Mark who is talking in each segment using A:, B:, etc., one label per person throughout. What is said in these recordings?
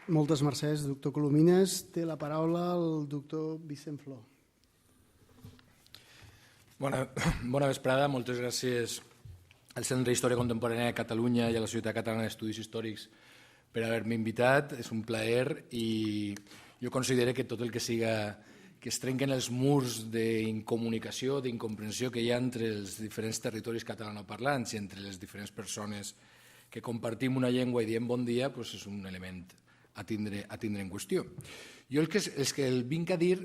A: Moltes mercès, doctor Colomines. Té la paraula el doctor Vicent Flor.
B: Bona vesprada, moltes gràcies al Centre d'Història Contemporània de Catalunya i a la Societat Catalana d'Estudis Històrics per haver-me invitat. És un plaer i jo considero que tot el que siga que es trenquen els murs d'incomunicació, d'incomprensió que hi ha entre els diferents territoris catalanoparlants i entre les diferents persones que compartim una llengua i diem bon dia, és un element a tindre en qüestió. Jo el que el vinc a dir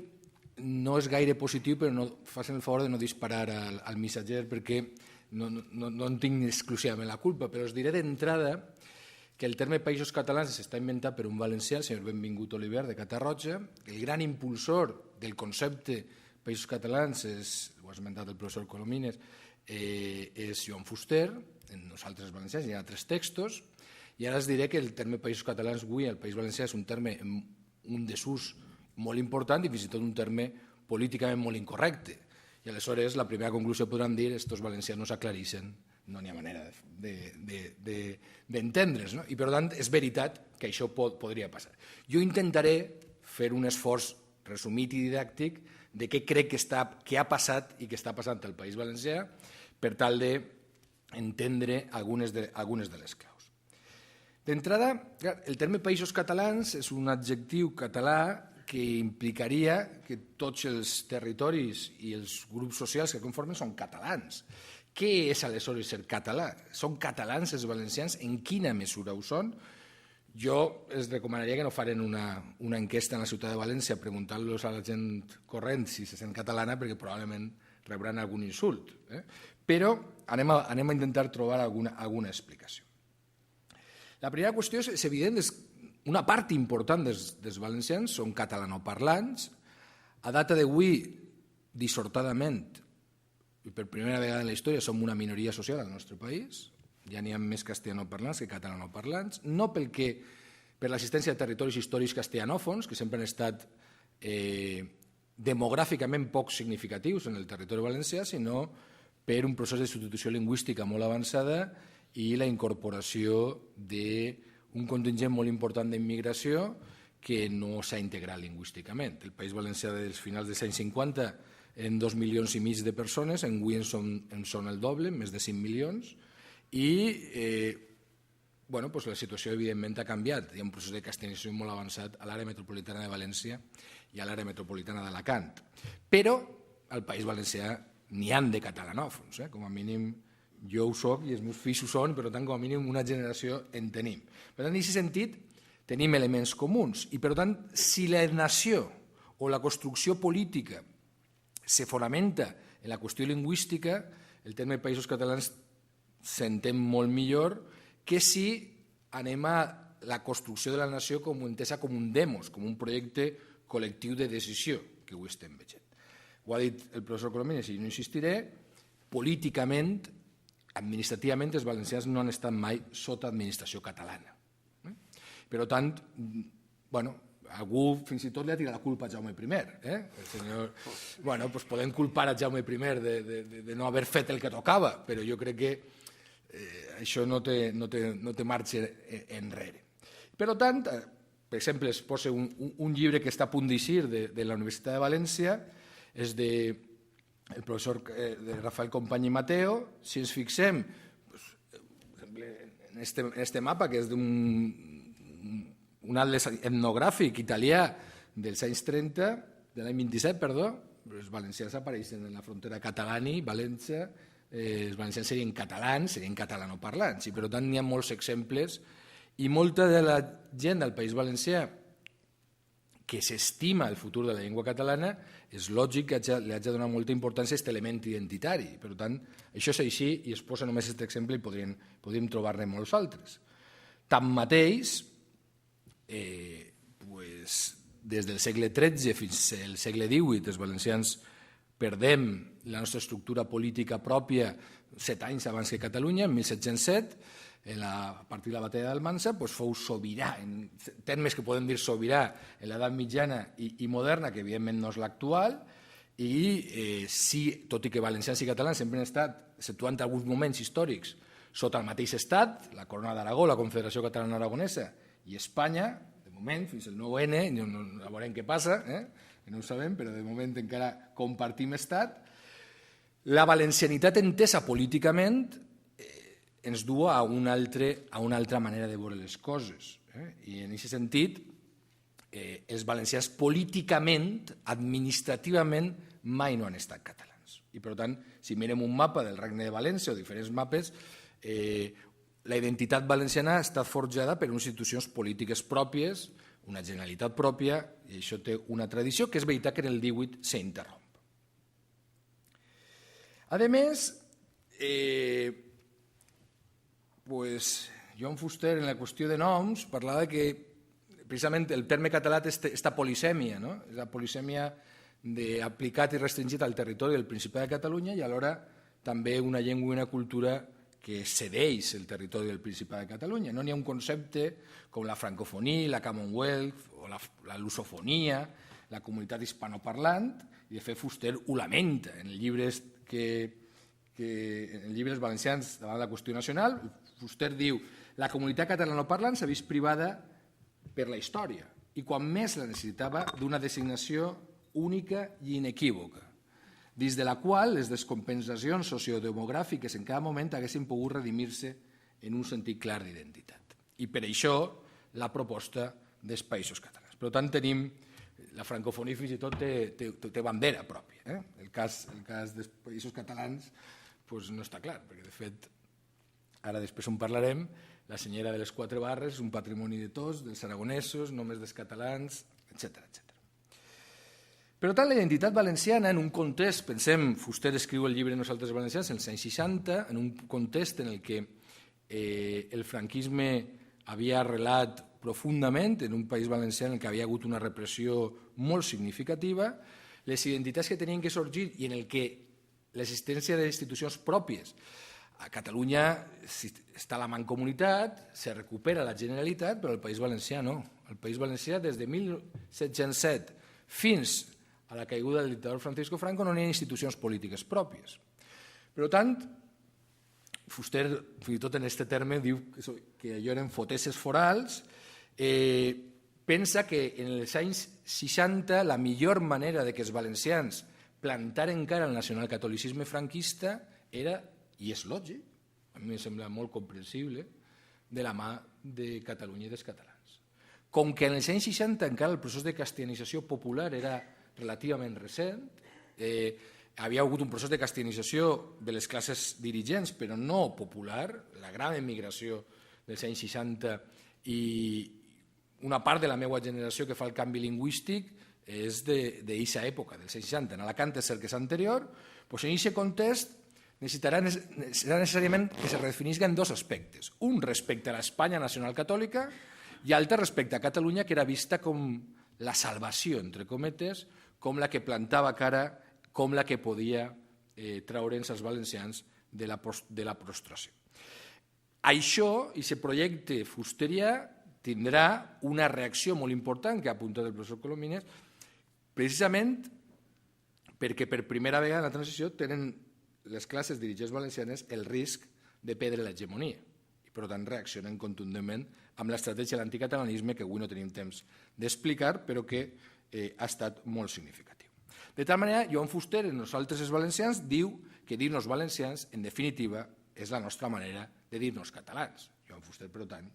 B: no és gaire positiu, però no facin el favor de no disparar al missatger perquè no en tinc exclusivament la culpa, però us diré d'entrada que el terme Països Catalans s'està inventat per un valencià, el senyor Benvingut Oliver, de Catarroja. El gran impulsor del concepte Països Catalans, ho ha esmentat el professor Colomines, és Joan Fuster, nosaltres valencians, hi ha altres textos, i ara us diré que el terme Països Catalans avui al País Valencià és un terme, un desús molt important i fins i tot un terme políticament molt incorrecte. I aleshores la primera conclusió podran dir estos valencians aclareixen, no n'hi ha manera d'entendre's. I per tant és veritat que això podria passar. Jo intentaré fer un esforç resumit i didàctic de què crec que ha passat i que està passant al País Valencià per tal d'entendre algunes de les claus. D'entrada, el terme Països Catalans és un adjectiu català que implicaria que tots els territoris i els grups socials que conformen són catalans. Què és aleshores ser català? Són catalans els valencians? En quina mesura ho són? Jo els recomanaria que no faren una enquesta en la ciutat de València preguntant-los a la gent corrent si se sent catalana perquè probablement rebran algun insult. Però anem a intentar trobar alguna explicació. La primera qüestió és evident, una part important dels valencians són catalanoparlants. A data d'avui, dissortadament, i per primera vegada en la història, som una minoria social al nostre país. Ja n'hi ha més castellanoparlants que catalanoparlants, no per l'existència de territoris històrics castellanòfons, que sempre han estat demogràficament poc significatius en el territori valencià, sinó per un procés de substitució lingüística molt avançada i la incorporació d'un contingent molt important d'immigració que no s'ha integrat lingüísticament. El País Valencià dels finals dels anys 50 en 2,5 milions de persones, avui en són el doble, més de 5 milions, i la situació evidentment ha canviat. Hi ha un procés de castellanització molt avançat a l'àrea metropolitana de València i a l'àrea metropolitana d'Alacant. Però al País Valencià n'hi han de catalanòfons, com a mínim jo ho soc i els meus fills ho són, però tant com a mínim una generació en tenim. Per tant, en aquest sentit, tenim elements comuns i, per tant, si la nació o la construcció política se fonamenta en la qüestió lingüística, el terme Països Catalans s'entén molt millor que si anem a la construcció de la nació entesa com un demos, com un projecte col·lectiu de decisió, que ho estem veient. Ho ha dit el professor Colomines i no insistiré, políticament, administrativament, els valencians no han estat mai sota administració catalana. Per tant, algú fins i tot li ha tirat la culpa a Jaume I. El senyor, podem culpar a Jaume I de no haver fet el que tocava, però jo crec que això no té marxa enrere. Per tant, per exemple, es posa un llibre que està a punt d'eixir de la Universitat de València, és el professor Rafael Company i Mateo. Si ens fixem en este mapa, que és un atles etnogràfic italià dels anys 30, de l'any 27, perdó, els valencians apareixen en la frontera Catalani-València, els valencians serien catalans, serien catalanoparlants, i per tant n'hi ha molts exemples, i molta de la gent del País Valencià que s'estima el futur de la llengua catalana, és lògic que li hagi de donar molta importància a aquest element identitari. Per tant, això és així i es posa només aquest exemple i podríem trobar-ne molts altres. Tanmateix, des del segle XIII fins al segle XVIII, els valencians perdem la nostra estructura política pròpia 7 anys abans que Catalunya, en 1707, a partir de la batalla d'Almansa, fou sobirà, en termes que podem dir sobirà en l'edat mitjana i moderna, que evidentment no és l'actual, i sí, tot i que valencians i catalans sempre han estat, exceptuant alguns moments històrics, sota el mateix estat, la Corona d'Aragó, la Confederació Catalana Aragonesa i Espanya, de moment, fins al 9N, no veurem què passa, que no ho sabem, però de moment encara compartim estat. La valencianitat entesa políticament ens du a una altra manera de veure les coses. I en aquest sentit, els valencians políticament, administrativament, mai no han estat catalans. I per tant, si mirem un mapa del Regne de València o diferents mapes, la identitat valenciana ha estat forjada per unes institucions polítiques pròpies, una Generalitat pròpia, i això té una tradició que és veritat que en el 18 s'interromp. A més, Joan Fuster, en la qüestió de noms, parlava que precisament el terme català té aquesta polisèmia, la polisèmia d'aplicat i restringit al territori del Principat de Catalunya i alhora també una llengua i una cultura que cedeix el territori del Principat de Catalunya. No n'hi ha un concepte com la francofonia, la Commonwealth o la lusofonia, la comunitat hispanoparlant, i de fet Fuster ho lamenta en els llibres valencians davant la qüestió nacional. Fuster diu: la comunitat catalanoparlant s'ha vist privada per la història i quan més la necessitava d'una designació única i inequívoca, dins de la qual les descompensacions sociodemogràfiques en cada moment haguessin pogut redimir-se en un sentit clar d'identitat. I per això la proposta dels Països Catalans. Per tant, tenim la francofonia fins i tot té bandera pròpia. El cas dels Països Catalans no està clar, perquè de fet, ara després en parlarem, la senyera de les quatre barres és un patrimoni de tots, dels aragonesos, només dels catalans, etc. Per tant, la identitat valenciana en un context, pensem, Fuster escriu el llibre Nosaltres valencians en els anys 60, en un context en el que el franquisme havia arrelat profundament en un país valencià en el que havia hagut una repressió molt significativa, les identitats que tenien que sorgir i en el que l'existència d'institucions pròpies. A Catalunya està la mancomunitat, se recupera la Generalitat, però al País Valencià no. Al País Valencià, des de 1707 fins a la caiguda del dictador Francisco Franco, no hi ha institucions polítiques pròpies. Per tant, Fuster, fins i tot en aquest terme, diu que allò eren fotesses forals, pensa que en els anys 60 la millor manera que els valencians plantaren cara al nacionalcatolicisme franquista era, i és lògic, a mi em sembla molt comprensible, de la mà de Catalunya i dels catalans. Com que en els anys 60 encara el procés de castellanització popular era relativament recent, havia hagut un procés de castellanització de les classes dirigents, però no popular, la gran emigració dels anys 60 i una part de la meva generació que fa el canvi lingüístic és d'aquesta època, dels anys 60. En Alacant és cert que és anterior, doncs en aquest context serà necessàriament que se redefinisca en dos aspectes. Un respecte a l'Espanya nacional catòlica i altre respecte a Catalunya, que era vista com la salvació, entre cometes, com la que plantava cara, com la que podia traure'ns als valencians de la prostració. Això, aquest projecte fusterià, tindrà una reacció molt important que ha apuntat el professor Colomines, precisament perquè per primera vegada en la transició tenen les classes dirigents valencianes el risc de perdre l'hegemonia i per tant reaccionen contundentment amb l'estratègia de l'anticatalanisme que avui no tenim temps d'explicar però que ha estat molt significatiu. De tal manera, Joan Fuster, en Nosaltres els valencians, diu que dir-nos valencians, en definitiva, és la nostra manera de dir-nos catalans. Joan Fuster, per tant,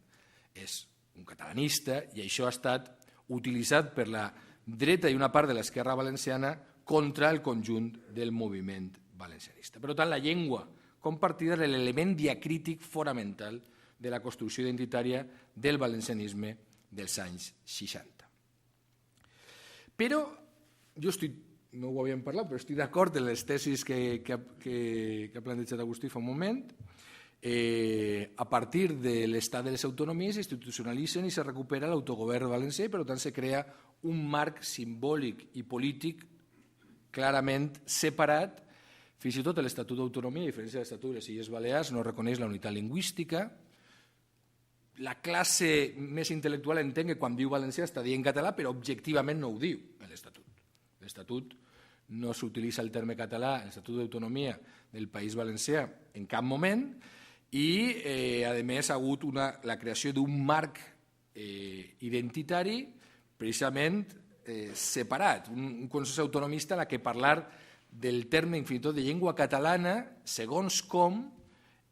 B: és un catalanista i això ha estat utilitzat per la dreta i una part de l'esquerra valenciana contra el conjunt del moviment valencianista. Per tant, la llengua compartida és l'element diacrític fonamental de la construcció identitària del valencianisme dels anys 60. Però jo no ho havíem parlat, però estic d'acord en les tesis que ha plantejat Agustí fa un moment. A partir de l'estat de les autonomies s'institucionalitzen i se recupera l'autogovern valencià i per tant se crea un marc simbòlic i polític clarament separat. Fins i tot l'Estatut d'Autonomia, a diferència de l'Estatut de les Illes Balears, no reconeix la unitat lingüística. La classe més intel·lectual entén que quan diu valencià està dient català, però objectivament no ho diu en l'Estatut. L'Estatut no s'utilitza el terme català, l'Estatut d'Autonomia del País Valencià, en cap moment, i a més ha hagut la creació d'un marc identitari precisament separat, un consens autonomista en què parlar del terme fins i tot de llengua catalana, segons com,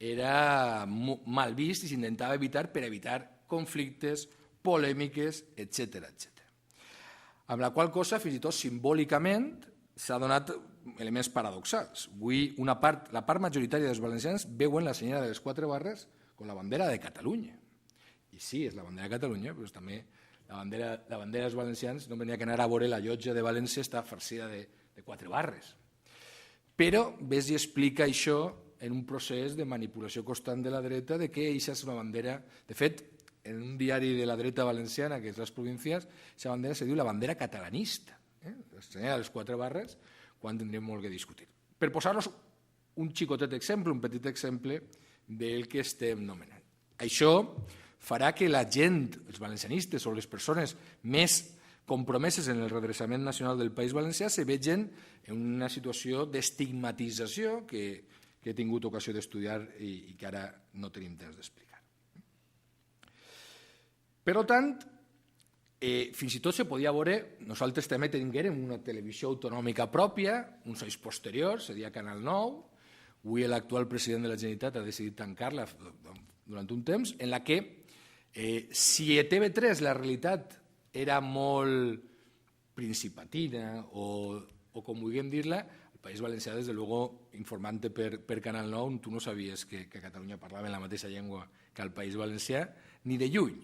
B: era mal vist i s'intentava evitar per evitar conflictes, polèmiques, etc. Amb la qual cosa, fins i tot simbòlicament, s'ha donat elements paradoxals. Avui la part majoritària dels valencians veuen la senyora de les 4 barres com la bandera de Catalunya. I sí, és la bandera de Catalunya, però també la bandera dels valencians no venia que anar a veure la llotja de València, està farcida de 4 barres. Però ves i explica això en un procés de manipulació constant de la dreta de que això és una bandera. De fet, en un diari de la dreta valenciana, que és Les Provincias, aquesta bandera se diu la bandera catalanista. La senyora de les 4 barres, quan tindrem molt que discutir. Per posar-nos un xicotet exemple, un petit exemple del que estem nomenant. Això farà que la gent, els valencianistes o les persones més compromeses en el redreçament nacional del País Valencià se vegin en una situació d'estigmatització que he tingut ocasió d'estudiar i que ara no tenim temps d'explicar. Per tant, fins i tot se podia veure, nosaltres també tinguérem una televisió autonòmica pròpia, uns anys posteriors, seria Canal 9, avui l'actual president de la Generalitat ha decidit tancar-la durant un temps, en la que si a TV3 la realitat era molt principatina o com vulguem dir-la, el País Valencià, des de luego, informant-te per Canal 9, tu no sabies que a Catalunya parlaven la mateixa llengua que al País Valencià, ni de lluny.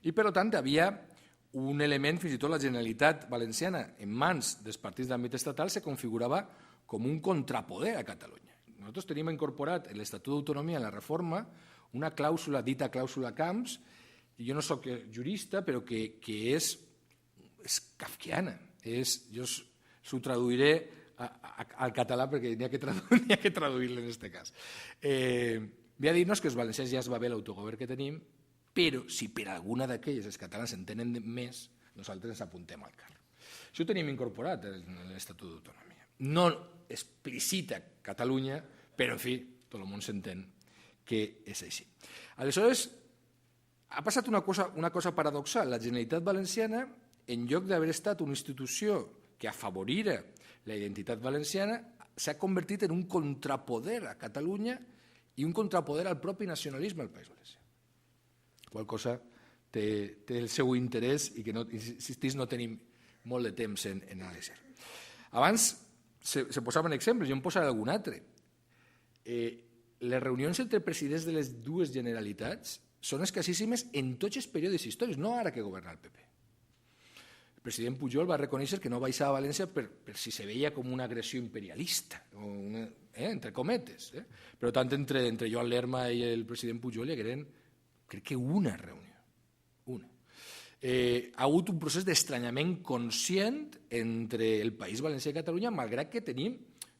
B: I, per tant, hi havia un element, fins i tot la Generalitat Valenciana, en mans dels partits d'àmbit estatal, se configurava com un contrapoder a Catalunya. Nosaltres tenim incorporat en l'Estatut d'Autonomia, en la reforma, una clàusula dita clàusula Camps, i jo no soc jurista, però que és kafkiana. Jo s'ho traduiré al català perquè n'hi ha que traduir-lo en aquest cas. Ve a dir-nos que els valencians ja es va bé l'autogovern que tenim, però si per alguna d'aquelles els catalans en tenen més, nosaltres ens apuntem al carro. Això ho tenim incorporat en l'Estatut d'Autonomia. No explicita Catalunya, però, en fi, tot el món s'entén que és així. Aleshores, ha passat una cosa paradoxal. La Generalitat Valenciana, en lloc d'haver estat una institució que afavorira la identitat valenciana, s'ha convertit en un contrapoder a Catalunya i un contrapoder al propi nacionalisme al País Valencià. Qual cosa té el seu interès i que, insistís, no tenim molt de temps en analitzar. Abans se posaven exemples, jo en posaré algun altre. Les reunions entre presidents de les dues Generalitats són escassíssimes en tots els períodes històrics, no ara que governa el PP. El president Pujol va reconèixer que no baixava a València per si se veia com una agressió imperialista, entre cometes. Però tant entre Joan Lerma i el president Pujol hi hagueren, crec que una reunió. Ha hagut un procés d'estranyament conscient entre el País Valencià i Catalunya, malgrat que tenim,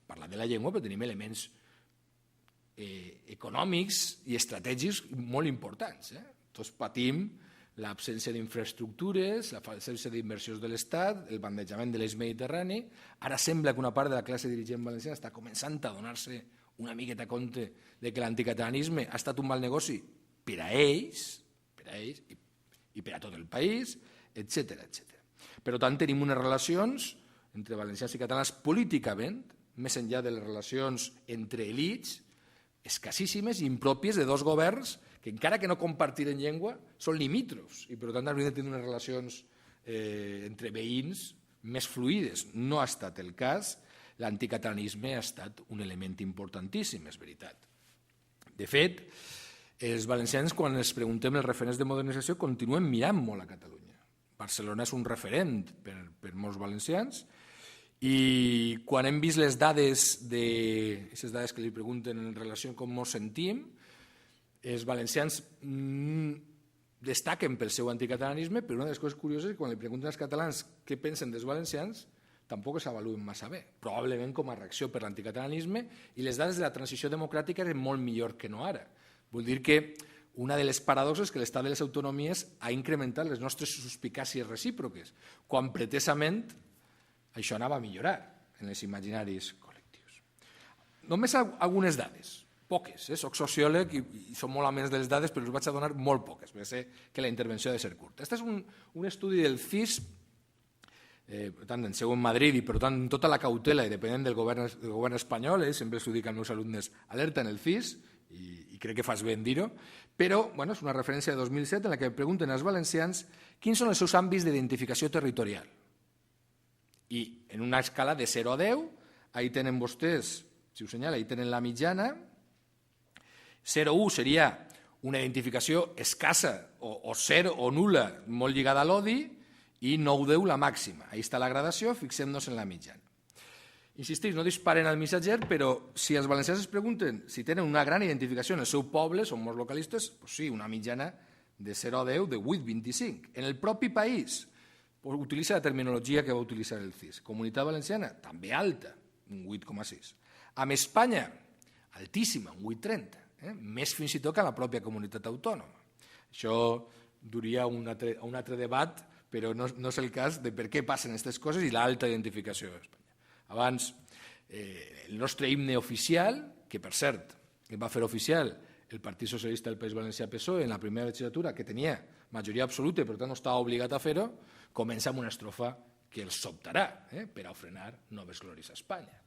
B: parlant de la llengua, però tenim elements econòmics i estratègics molt importants. Tots patim l'absència d'infraestructures, l'absència d'inversions de l'Estat, el bandejament de l'eix mediterrani. Ara sembla que una part de la classe dirigent valenciana està començant a donar-se una miqueta compte de que l'anticatalanisme ha estat un mal negoci per a ells i per a tot el país, etc. Per tant, tenim unes relacions entre valencians i catalans políticament, més enllà de les relacions entre elits, escassíssimes i impròpies de dos governs que, encara que no compartiren llengua, són limítrofs i, per tant, haurien de tenir unes relacions entre veïns més fluides. No ha estat el cas. L'anticatalanisme ha estat un element importantíssim, és veritat. De fet, els valencians, quan ens preguntem els referents de modernització, continuen mirant molt a Catalunya. Barcelona és un referent per molts valencians i quan hem vist les dades, aquestes dades que li pregunten en relació amb com ens sentim, els valencians destaquen pel seu anticatalanisme, però una de les coses curioses és que quan li pregunten als catalans què pensen dels valencians, tampoc s'avaluen massa bé, probablement com a reacció per l'anticatalanisme, i les dades de la transició democràtica eren molt millor que no ara. Vull dir que una de les paradoxes és que l'estat de les autonomies ha incrementat les nostres suspicàcies recíproques, quan pretesament això anava a millorar en els imaginaris col·lectius. Només algunes dades. poques. Soc sociòleg i som molt amens de les dades, però us vaig a donar molt poques, perquè sé que la intervenció ha de ser curta. Aquest és un estudi del CIS, per tant, en seu en Madrid i, per tant, tota la cautela i depenent del govern espanyol, sempre s'ho dic als meus alumnes, alerta en el CIS, i crec que fas bé en dir-ho, però és una referència de 2007 en la que pregunten als valencians quins són els seus àmbits d'identificació territorial. I en una escala de 0 a 10, ahí tenen vostès, si us senyala, ahí tenen la mitjana. 0,1 seria una identificació escassa o zero o nul·la, molt lligada a l'odi, i 9,10 la màxima. Ahí està la gradació, fixem-nos en la mitjana. Insisteix, no disparen al missatger, però si els valencians es pregunten si tenen una gran identificació en el seu poble, són molts localistes, doncs sí, una mitjana de 0 a 10 de 8,25. En el propi país, utilitza la terminologia que va utilitzar el CIS. Comunitat Valenciana, també alta, un 8,6. Amb Espanya, altíssima, un 8,30, més fins i tot que a la pròpia comunitat autònoma. Això duria un altre debat, però no és el cas de per què passen aquestes coses i l'alta identificació d'Espanya. Abans, el nostre himne oficial, que per cert, el va fer oficial el Partit Socialista del País Valencià PSOE en la primera legislatura, que tenia majoria absoluta i per tant no estava obligat a fer-ho, comença amb una estrofa que els sobtarà per a ofrenar noves glòries a Espanya.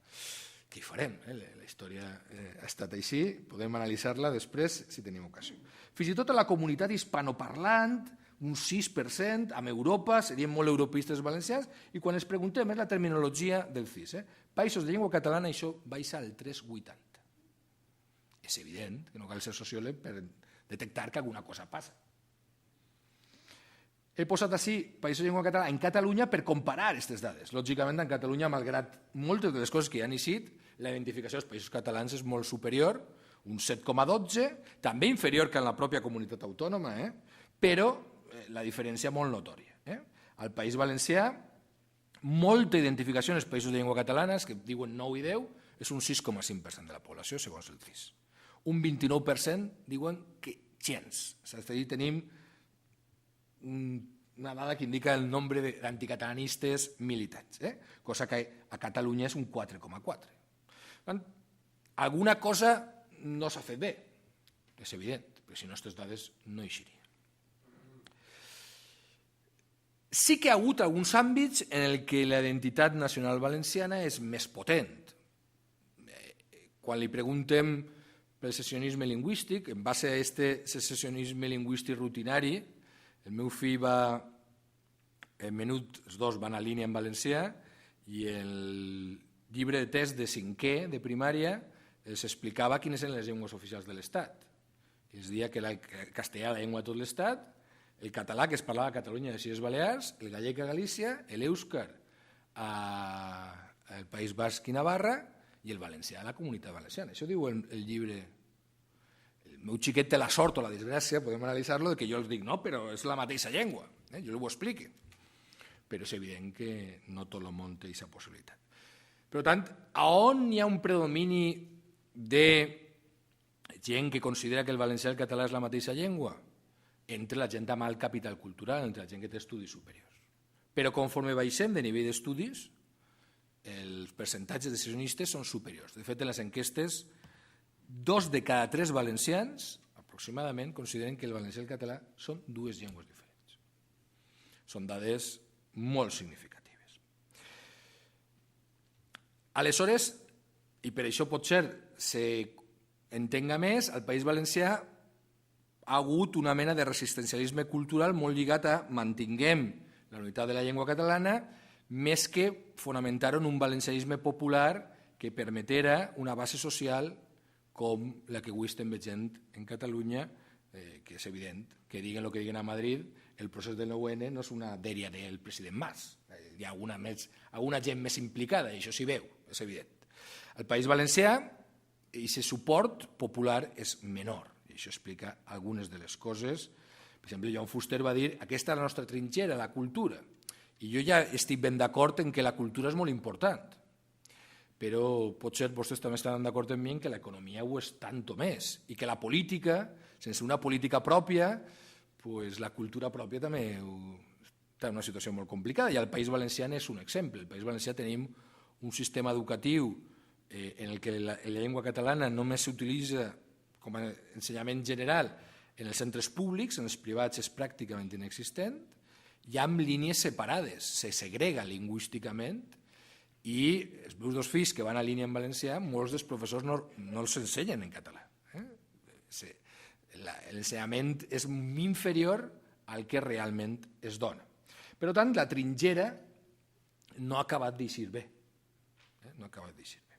B: Què hi farem? La història ha estat així, podem analitzar-la després si tenim ocasió. Fins i tot a la comunitat hispanoparlant, un 6%, amb Europa, serien molt europeistes valencians, i quan ens preguntem és la terminologia del CIS. Països de llengua catalana, això baixa al 3,80. És evident que no cal ser sociòleg per detectar que alguna cosa passa. He posat així països de llengua catalana en Catalunya per comparar aquestes dades. Lògicament, en Catalunya, malgrat moltes de les coses que ja han eixit, la identificació dels països catalans és molt superior, un 7,12, també inferior que en la pròpia comunitat autònoma, però la diferència molt notòria. Al País Valencià, molta identificació en els països de llengua catalana, que diuen 9 i 10, és un 6,5% de la població, segons el CIS. Un 29% diuen que gens. És a dir, tenim una dada que indica el nombre d'anticatalanistes militants, cosa que a Catalunya és un 4,4. Alguna cosa no s'ha fet bé, és evident, perquè si no aquestes dades no eixirien. Sí que hi ha hagut alguns àmbits en què la identitat nacional valenciana és més potent. Quan li preguntem pel secessionisme lingüístic, en base a aquest secessionisme lingüístic rutinari, el meu fill va, en menut, els dos van a línia en valencià, i el llibre de test de 5è de primària els explicava quines eren les llengües oficials de l'Estat. Els deia que el castellà era la llengua de tot l'Estat, el català, que es parlava a Catalunya i a les Illes Balears, el gallec a Galícia, l'èuscar al País Basc i Navarra i el valencià a la Comunitat Valenciana. Això diu el llibre. El meu xiquet té la sort o la desgràcia, podem analitzar-lo, que jo els dic, no, però és la mateixa llengua, jo ho explico. Però és evident que no tot el món té aquesta possibilitat. Per tant, a on hi ha un predomini de gent que considera que el valencià i el català és la mateixa llengua? Entre la gent amb alt capital cultural, entre la gent que té estudis superiors. Però conforme baixem de nivell d'estudis, els percentatges de secessionistes són superiors. De fet, en les enquestes, 2 de cada 3 valencians, aproximadament, consideren que el valencià i el català són 2 llengües diferents. Són dades molt significatives. Aleshores, i per això potser s'entenga més, al País Valencià ha hagut una mena de resistencialisme cultural molt lligat a mantinguem la unitat de la llengua catalana, més que fonamentar un valencianisme popular que permetera una base social com la que avui estem veient en Catalunya, que és evident que diguen el que diguen a Madrid, el procés del 9N no és una dèria del president Mas. Hi ha alguna gent més implicada, i això s'hi veu, és evident. Al País Valencià, aquest suport popular és menor. I això explica algunes de les coses. Per exemple, Joan Fuster va dir aquesta és la nostra trinxera, la cultura. I jo ja estic ben d'acord en que la cultura és molt important. Però potser vostès també estan d'acord amb mi que l'economia ho és tant o més i que la política, sense una política pròpia, la cultura pròpia també està en una situació molt complicada. I el País Valencià és un exemple. Al País Valencià tenim un sistema educatiu en què la llengua catalana només s'utilitza com a ensenyament general en els centres públics, en els privats és pràcticament inexistent, hi ha línies separades, se segrega lingüísticament i els meus dos fills que van a línia en valencià, molts dels professors no els ensenyen en català. L'ensenyament és inferior al que realment es dona. Per tant, la trinxera no ha acabat d'eixir bé. No ha acabat d'eixir bé.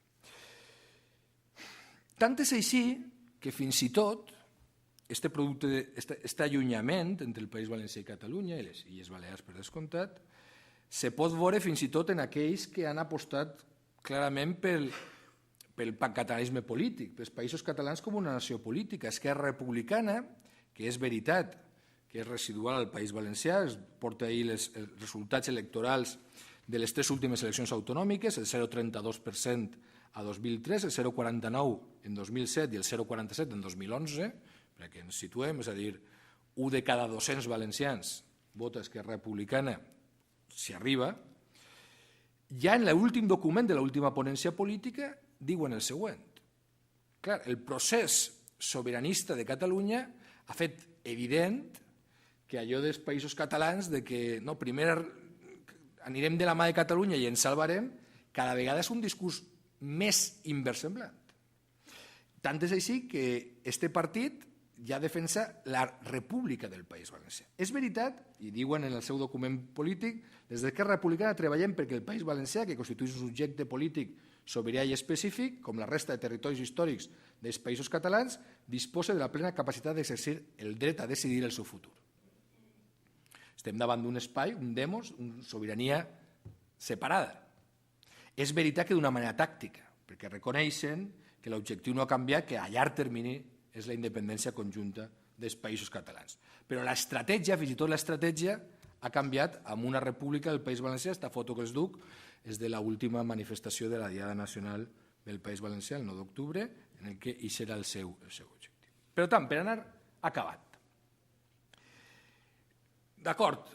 B: Tant és així que fins i tot aquest allunyament entre el País Valencià i Catalunya i les Illes Balears, per descomptat, se pot veure fins i tot en aquells que han apostat clarament pel pancatalanisme polític, pels països catalans com una nació política. Esquerra Republicana, que és veritat que és residual al País Valencià, es porta ahir els resultats electorals de les 3 últimes eleccions autonòmiques, el 0,32% a 2003, el 0,49% en 2007 i el 0,47% en 2011, perquè ens situem, és a dir, 1 de cada 200 valencians vota Esquerra Republicana si arriba. Ja en l'últim document de l'última ponència política diuen el següent. Clar, el procés sobiranista de Catalunya ha fet evident que allò dels països catalans de que no, primer anirem de la mà de Catalunya i ens salvarem, cada vegada és un discurs més inversemblant. Tant és així que este partit ja defensa la república del País Valencià. És veritat, i diuen en el seu document polític, des d'Esquerra Republicana treballem perquè el País Valencià, que constitueix un subjecte polític sobirà i específic, com la resta de territoris històrics dels països catalans, disposa de la plena capacitat d'exercir el dret a decidir el seu futur. Estem davant d'un espai, un demos, una sobirania separada. És veritat que d'una manera tàctica, perquè reconeixen que l'objectiu no ha canviat, que a llarg termini és la independència conjunta dels països catalans. Però l'estratègia, fins i tot l'estratègia, ha canviat amb una república del País Valencià. Esta foto que els duc és de l'última manifestació de la Diada Nacional del País Valencià, el 9 d'octubre, en el que això era el seu objectiu. Per tant, per anar acabat. D'acord,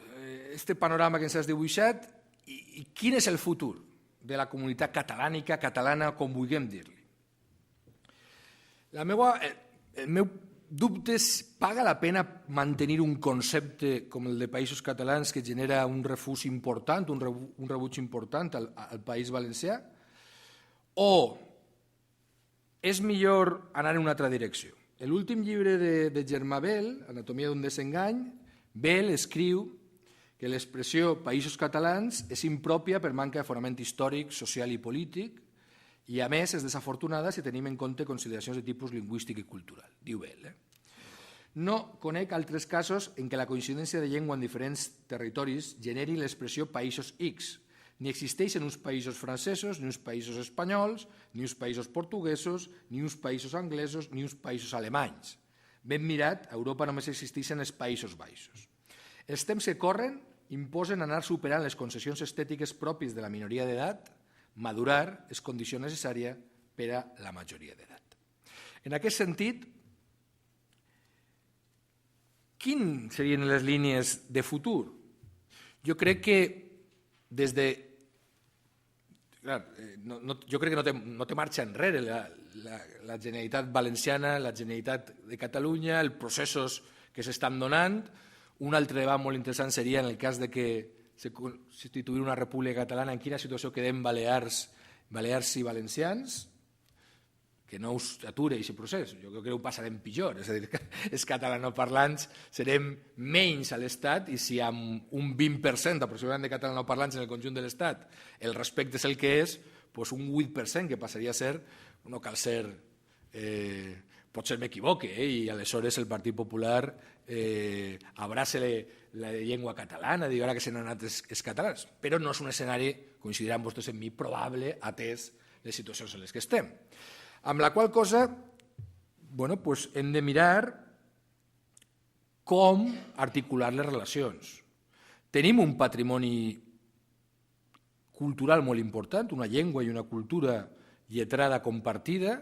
B: este panorama que ens has dibuixat, i quin és el futur de la comunitat catalana, com vulguem dir-li? El meu dubte és, paga la pena mantenir un concepte com el de països catalans que genera un refús important, un rebuig important al País Valencià? O és millor anar en una altra direcció? En l'últim llibre de Germà Bel, Anatomia d'un desengany, Bel escriu que l'expressió països catalans és impròpia per manca de fonament històric, social i polític, i a més és desafortunada si tenim en compte consideracions de tipus lingüístic i cultural, diu Bel. No conec altres casos en què la coincidència de llengua en diferents territoris generi l'expressió països X. Ni existeixen uns països francesos, ni uns països espanyols, ni uns països portuguesos, ni uns països anglesos, ni uns països alemanys. Ben mirat, a Europa només existeixen els Països Baixos. Els temps que corren imposen anar superant les concessions estètiques pròpies de la minoria d'edat. Madurar és condició necessària per a la majoria d'edat. En aquest sentit, quines serien les línies de futur? Jo crec que des de... Jo crec que no té marxa enrere la Generalitat Valenciana, la Generalitat de Catalunya, els processos que s'estan donant. Un altre debat molt interessant seria en el cas de que se constituir una república catalana, en quina situació quedem balears i valencians, que no us ature aquest procés. Jo crec que ho passarem pitjor, és a dir, que els catalanoparlants serem menys a l'Estat i si amb un 20% aproximadament de catalanoparlants en el conjunt de l'Estat el respecte és el que és, doncs un 8% que passaria a ser, no cal ser, potser m'equivoque, i aleshores el Partit Popular abraça la llengua catalana, diu ara que se n'han anat els catalans, però no és un escenari, coincidiran vostès amb mi, probable, atès les situacions en les que estem. Amb la qual cosa hem de mirar com articular les relacions. Tenim un patrimoni cultural molt important, una llengua i una cultura lletrada compartida.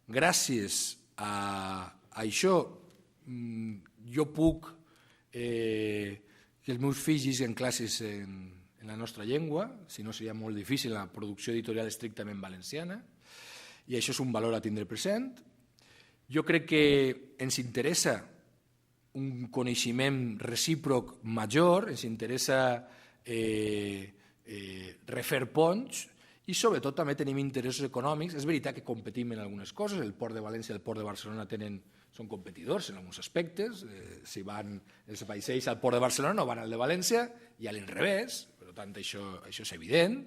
B: Gràcies a això jo puc que els meus fills llegeixin classes en la nostra llengua, si no seria molt difícil la producció editorial estrictament valenciana, i això és un valor a tindre present. Jo crec que ens interessa un coneixement recíproc major, ens interessa refer ponts i sobretot també tenim interessos econòmics. És veritat que competim en algunes coses, el Port de València i el Port de Barcelona són competidors en alguns aspectes, si van els vaixells al Port de Barcelona no van al de València i a l'inrevés, per tant això és evident,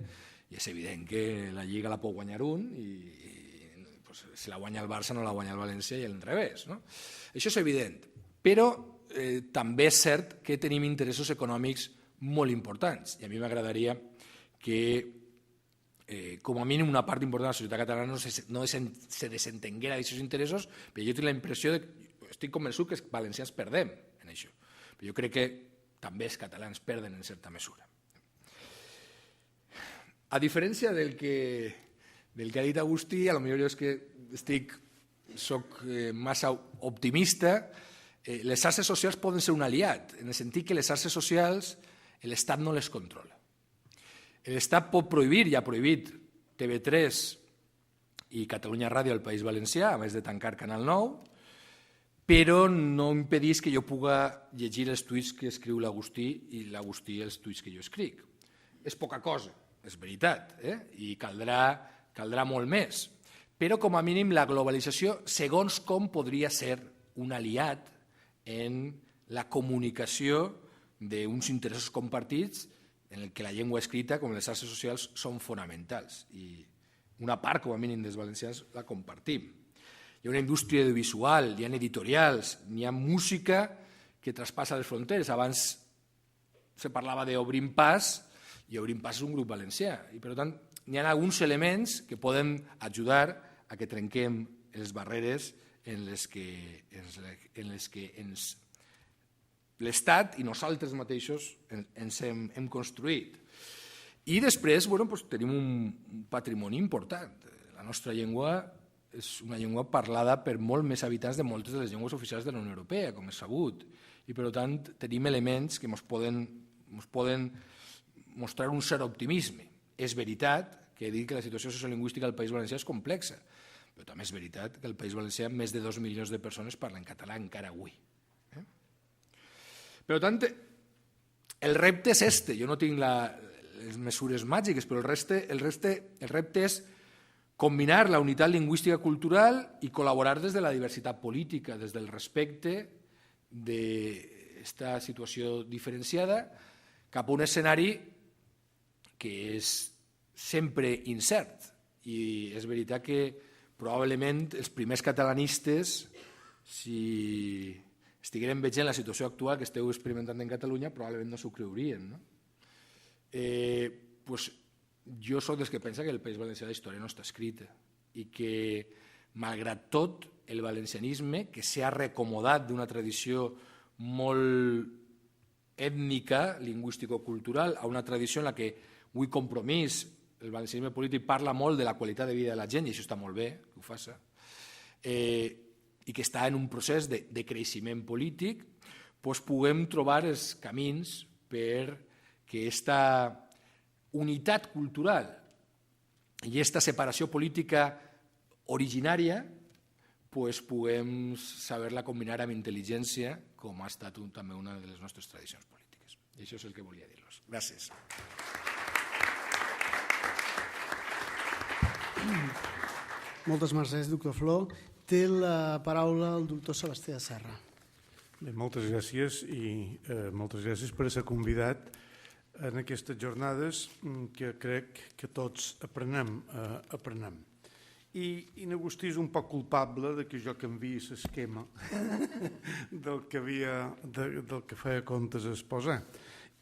B: i és evident que la Lliga la pot guanyar un i si la guanya el Barça no la guanya el València i a l'inrevés. Això és evident, però també és cert que tenim interessos econòmics molt importants i a mi m'agradaria que com a mínim una part important de la societat catalana no se desentenguera d'aquests interessos, però jo tinc la impressió, estic convençut que els valencians perdem en això, però jo crec que també els catalans perden en certa mesura. A diferència del que ha dit Agustí, potser jo és que soc massa optimista, les xarxes socials poden ser un aliat, en el sentit que les xarxes socials l'Estat no les controla. L'Estat pot prohibir, i ha prohibit TV3 i Catalunya Ràdio al País Valencià, a més de tancar Canal 9, però no impedís que jo puga llegir els tuits que escriu l'Agustí i l'Agustí els tuits que jo escric. És poca cosa, és veritat, i caldrà molt més, però com a mínim la globalització, segons com podria ser un aliat en la comunicació d'uns interessos compartits en què la llengua escrita com les xarxes socials són fonamentals i una part com a mínim dels valencians la compartim. Hi ha una indústria audiovisual, hi ha editorials, hi ha música que traspassa les fronteres. Abans se parlava d'Obrim Pas i Obrim Pas és un grup valencià i per tant hi ha alguns elements que poden ajudar a que trenquem les barreres en les que l'Estat i nosaltres mateixos ens hem construït. I després tenim un patrimoni important. La nostra llengua és una llengua parlada per molt més habitants de moltes de les llengües oficials de la Unió Europea, com és sabut, i per tant tenim elements que ens poden mostrar un cert optimisme. És veritat que he dit que la situació sociolingüística del País Valencià és complexa, però també és veritat que al País Valencià més de 2 milions de persones parlen català encara avui. Per tant, el repte és este. Jo no tinc les mesures màgiques, però el repte és combinar la unitat lingüística cultural i col·laborar des de la diversitat política, des del respecte d'aquesta situació diferenciada cap a un escenari que és sempre incert. I és veritat que probablement els primers catalanistes, si estigueren veient la situació actual que esteu experimentant en Catalunya, probablement no s'ho creurien. Jo soc dels que pensa que el País Valencià la història no està escrita i que, malgrat tot, el valencianisme, que s'ha reacomodat d'una tradició molt ètnica, lingüístico-cultural, a una tradició en la que avui Compromís, el valencianisme polític, parla molt de la qualitat de vida de la gent, i això està molt bé que ho faci, i que està en un procés de creixement polític, puguem trobar els camins perquè aquesta unitat cultural i aquesta separació política originària puguem saber-la combinar amb intel·ligència, com ha estat també una de les nostres tradicions polítiques. I això és el que volia dir-los. Gràcies.
A: Moltes mercès, doctor Flor. Té la paraula el doctor Sebastià Serra.
C: Bé, moltes gràcies i moltes gràcies per ser convidat en aquestes jornades que crec que tots aprenem. I n'Agustí és un poc culpable de que jo canviï l'esquema del que feia comptes a exposar.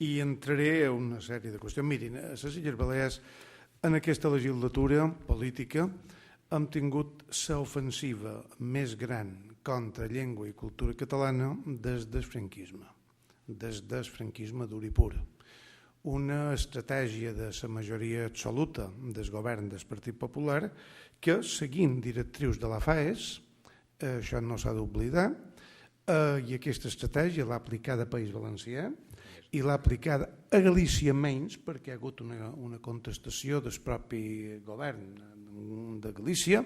C: I entraré a una sèrie de qüestions. Mirin, a les Illes Balears, en aquesta legislatura política, hem tingut l'ofensiva més gran contra llengua i cultura catalana des del franquisme dur i pur. Una estratègia de la majoria absoluta del govern del Partit Popular que, seguint directrius de la FAES, això no s'ha d'oblidar, i aquesta estratègia l'ha aplicada a País Valencià i l'ha aplicada a Galícia menys, perquè hi ha hagut una contestació del propi govern de Galícia,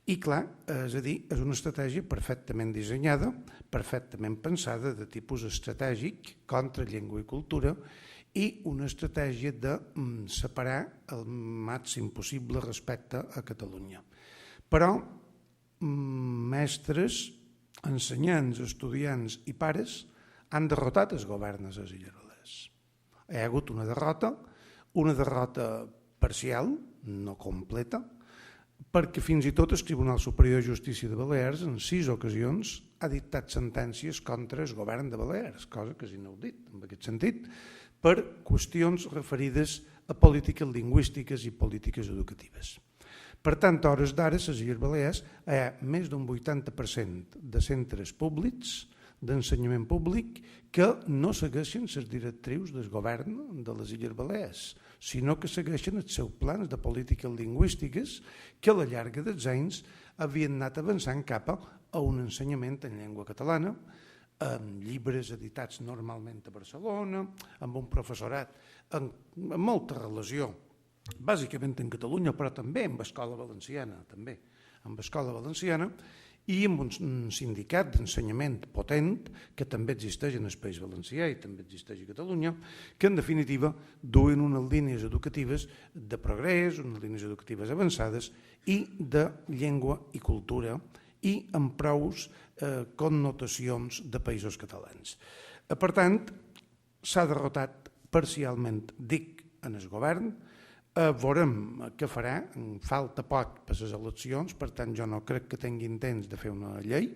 C: I clar, és a dir, és una estratègia perfectament dissenyada, perfectament pensada de tipus estratègic contra llengua i cultura i una estratègia de separar el màxim possible respecte a Catalunya. Però mestres, ensenyants, estudiants i pares han derrotat el govern a les Illes Balears. Hi ha hagut una derrota parcial, no completa, perquè fins i tot el Tribunal Superior de Justícia de Balears en 6 ocasions ha dictat sentències contra el govern de Balears, cosa que és inaudit en aquest sentit, per qüestions referides a polítiques lingüístiques i polítiques educatives. Per tant, a hores d'ara, a les Illes Balears hi ha més d'un 80% de centres públics, d'ensenyament públic, que no segueixen les directrius del govern de les Illes Balears, sinó que segueixen els seus plans de polítiques lingüístiques que a la llarga dels anys havien anat avançant cap a un ensenyament en llengua catalana, amb llibres editats normalment a Barcelona, amb un professorat amb molta relació, bàsicament en Catalunya, però també amb l'escola valenciana, i amb un sindicat d'ensenyament potent que també existeix en el País Valencià i també existeix a Catalunya, que en definitiva duen unes línies educatives de progrés, unes línies educatives avançades i de llengua i cultura i amb prous connotacions de països catalans. Per tant, s'ha derrotat parcialment, dic, en el govern. Veurem què farà, falta poc per les eleccions, per tant jo no crec que tinguin temps de fer una llei,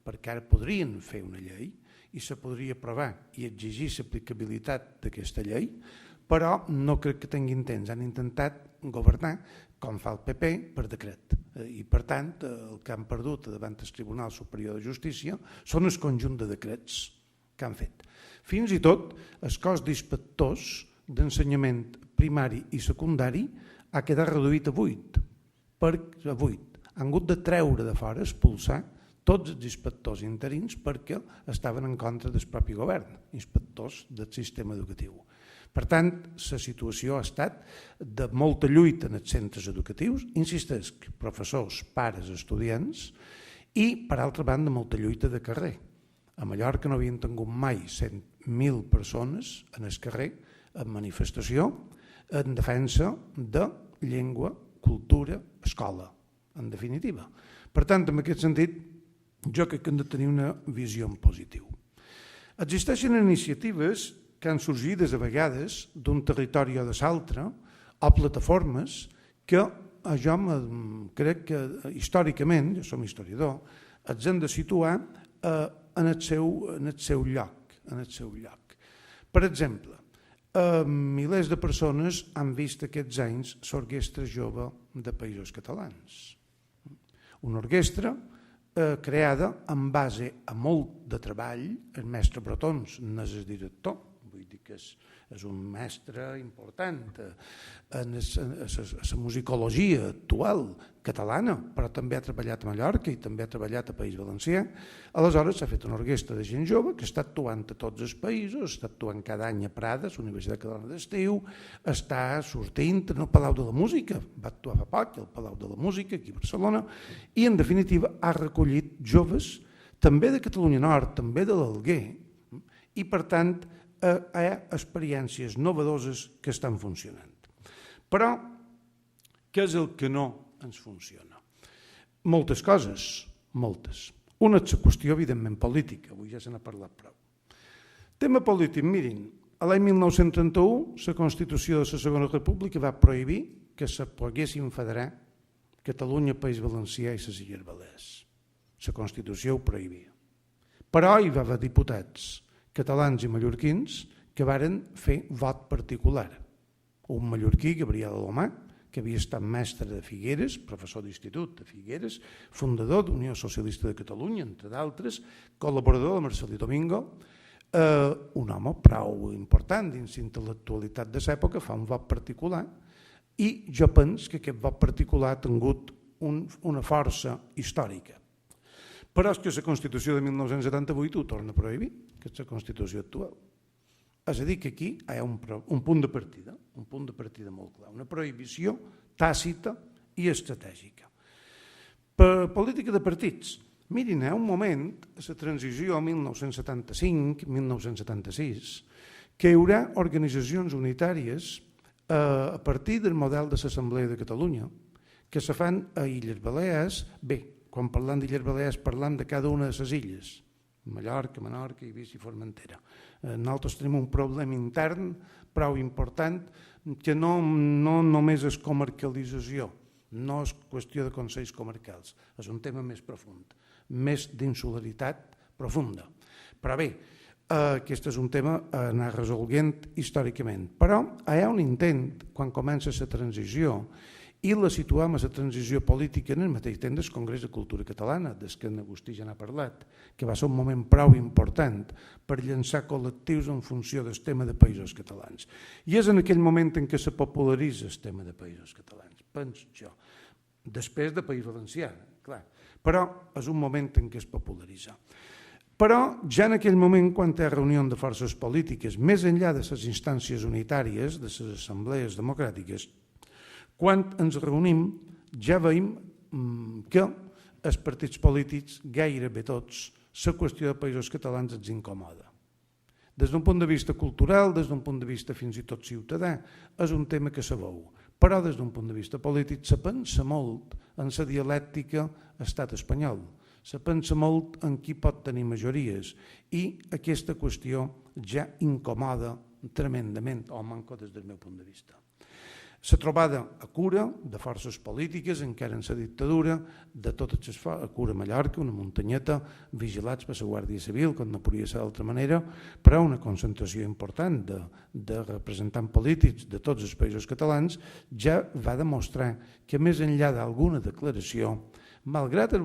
C: perquè ara podrien fer una llei i se podria aprovar i exigir l'aplicabilitat d'aquesta llei, però no crec que tinguin temps. Han intentat governar, com fa el PP, per decret. I per tant, el que han perdut davant del Tribunal Superior de Justícia són el conjunt de decrets que han fet. Fins i tot el cos d'inspectors d'ensenyament primari i secundari ha quedat reduït a 8. Han hagut de treure de fora, expulsar tots els inspectors interins perquè estaven en contra del propi govern, inspectors del sistema educatiu. Per tant, la situació ha estat de molta lluita en els centres educatius, insistesc, professors, pares, estudiants, i, per altra banda, molta lluita de carrer. A Mallorca no havien tingut mai 100.000 persones en el carrer en manifestació en defensa de llengua, cultura, escola, en definitiva. Per tant, en aquest sentit, jo crec que hem de tenir una visió en positiu. Existeixen iniciatives que han sorgit a vegades d'un territori o de l'altre, o plataformes que jo crec que històricament, jo som historiador, els hem de situar en el seu lloc. Per exemple, milers de persones han vist aquests anys l'Orquestra Jove de Països Catalans. Una orquestra creada en base a molt de treball. El mestre Bretons n'és el director, vull dir que és un mestre important en la musicologia actual catalana, però també ha treballat a Mallorca i també ha treballat a País Valencià. Aleshores s'ha fet una orquestra de gent jove que està actuant a tots els països, està actuant cada any a Prada, la Universitat Catalana d'Estiu, està sortint al Palau de la Música, va actuar fa poc al Palau de la Música aquí a Barcelona, i en definitiva ha recollit joves també de Catalunya Nord, també de l'Alguer, i per tant hi ha experiències novedoses que estan funcionant. Però què és el que no ens funciona? Moltes coses, moltes. Una és la qüestió, evidentment, política, avui ja se n'ha parlat prou. Tema polític, mirin, l'any 1931 la Constitució de la Segona República va prohibir que se poguessin federar Catalunya, País Valencià i les Illes Balears. La Constitució ho prohibia. Però hi va haver diputats catalans i mallorquins que varen fer vot particular. Un mallorquí, Gabriel Alomà, que havia estat mestre de Figueres, professor d'institut de Figueres, fundador d'Unió Socialista de Catalunya, entre d'altres, col·laborador de Marcelí Domingo, un home prou important dins l'intel·lectualitat de l'època, fa un vot particular, i jo penso que aquest vot particular ha tingut una força històrica. Però és que la Constitució de 1978 ho torna a prohibir, que és la Constitució actual. És a dir, que aquí hi ha un punt de partida molt clar, una prohibició tàcita i estratègica. Per política de partits, mirin, hi ha un moment, a la transició 1975-1976, que hi haurà organitzacions unitàries a partir del model de l'Assemblea de Catalunya, que se fan a Illes Balears. Bé, quan parlam d'Illes Balears parlam de cada una de les illes, Mallorca, Menorca, Eivissa i Formentera. Nosaltres tenim un problema intern prou important que no només és comarcalització, no és qüestió de consells comarcals, és un tema més profund, més d'insularitat profunda. Però bé, aquest és un tema a anar resolent històricament. Però hi ha un intent, quan comença la transició, i la situam a la transició política en el mateix temps del Congrés de Cultura Catalana, des que en Agustí ja n'ha parlat, que va ser un moment prou important per llançar col·lectius en funció del tema de països catalans. I és en aquell moment en què se popularitza el tema de països catalans, penso jo, després de País Valencià, clar, però és un moment en què es popularitza. Però ja en aquell moment, quan hi ha reunió de forces polítiques, més enllà de les instàncies unitàries, de les assemblees democràtiques, quan ens reunim ja veiem que els partits polítics, gairebé tots, la qüestió de països catalans ens incomoda. Des d'un punt de vista cultural, des d'un punt de vista fins i tot ciutadà, és un tema que se veu. Però des d'un punt de vista polític se pensa molt en la dialèctica estat espanyol, se pensa molt en qui pot tenir majories i aquesta qüestió ja incomoda tremendament, o manco des del meu punt de vista. La trobada a Cura, de forces polítiques, encara en la dictadura, de totes les forces, a Cura Mallorca, una muntanyeta, vigilats per la Guàrdia Civil, com no podria ser d'altra manera, però una concentració important de representants polítics de tots els països catalans, ja va demostrar que més enllà d'alguna declaració, malgrat el